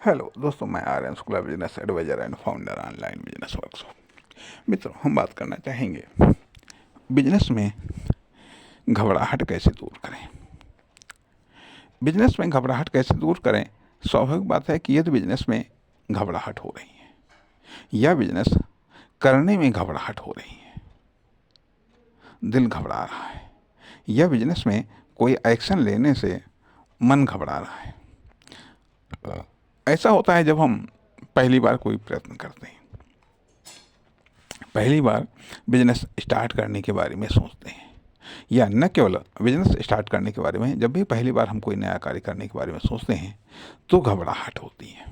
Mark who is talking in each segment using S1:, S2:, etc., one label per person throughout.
S1: Hello दोस्तों, मैं Aryan Shukla, business advisor and founder online business workshop. मित्रों, हम बात करना चाहेंगे बिजनेस में घबराहट कैसे दूर करें। बिजनेस में घबराहट कैसे दूर करें। स्वाभाविक बात है कि यदि बिजनेस में घबराहट हो रही है या बिजनेस करने में घबराहट हो रही है, दिल घबरा रहा है, या बिजनेस में कोई एक्शन लेने से मन घबरा रहा है। ऐसा होता है जब हम पहली बार कोई प्रयत्न करते हैं, पहली बार बिजनेस स्टार्ट करने के बारे में सोचते हैं, या न केवल बिजनेस स्टार्ट करने के बारे में, जब भी पहली बार हम कोई नया कार्य करने के बारे में सोचते हैं तो घबराहट होती है।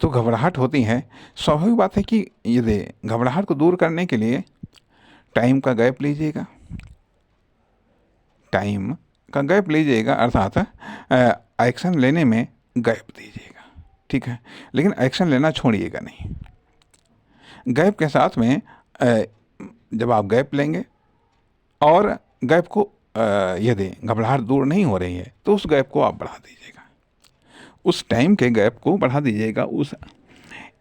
S1: तो घबराहट होती है, स्वाभाविक बात है कि यदि घबराहट को दूर करने के लिए टाइम का गैप लीजिएगा, अर्थात एक्शन लेने में गैप दीजिएगा, ठीक है। लेकिन एक्शन लेना छोड़िएगा नहीं। गैप के साथ में जब आप गैप लेंगे और गैप को यदि घबराहट दूर नहीं हो रही है तो उस गैप को आप बढ़ा दीजिएगा, उस टाइम के गैप को बढ़ा दीजिएगा। उस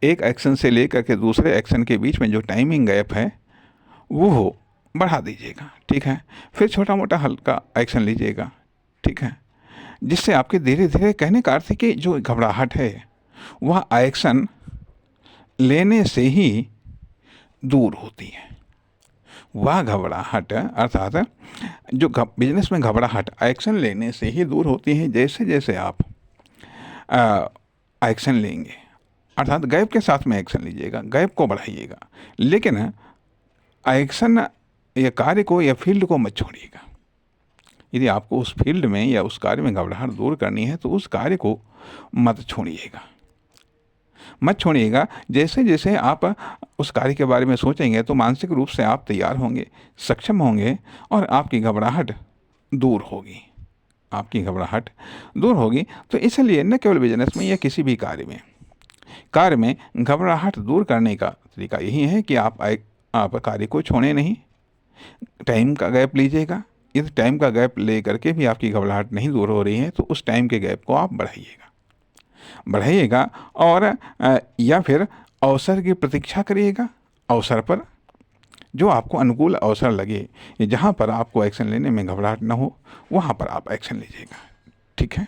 S1: एक एक्शन से लेकर के दूसरे एक्शन के बीच में जो टाइमिंग गैप है वो बढ़ा दीजिएगा, ठीक है। फिर छोटा मोटा हल्का एक्शन लीजिएगा, ठीक है, जिससे आपके धीरे धीरे, कहने का अर्थ है कि जो घबराहट है वह एक्शन लेने से ही दूर होती है। वह घबराहट अर्थात जो बिजनेस में घबराहट एक्शन लेने से ही दूर होती है। जैसे जैसे आप एक्शन लेंगे, अर्थात गैप के साथ में एक्शन लीजिएगा, गैप को बढ़ाइएगा, लेकिन एक्शन या कार्य को या फील्ड को मत छोड़िएगा। यदि आपको उस फील्ड में या उस कार्य में घबराहट दूर करनी है तो उस कार्य को मत छोड़िएगा। जैसे जैसे आप उस कार्य के बारे में सोचेंगे तो मानसिक रूप से आप तैयार होंगे, सक्षम होंगे और आपकी घबराहट दूर होगी। तो इसलिए न केवल बिजनेस में या किसी भी कार्य में घबराहट दूर करने का तरीका यही है कि आप कार्य को छोड़ें नहीं, टाइम का गैप लीजिएगा। यदि टाइम का गैप ले करके भी आपकी घबराहट नहीं दूर हो रही है तो उस टाइम के गैप को आप बढ़ाइएगा और या फिर अवसर की प्रतीक्षा करिएगा। अवसर पर जो आपको अनुकूल अवसर लगे, जहाँ पर आपको एक्शन लेने में घबराहट न हो, वहाँ पर आप एक्शन लीजिएगा, ठीक है।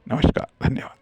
S1: नमस्कार, धन्यवाद।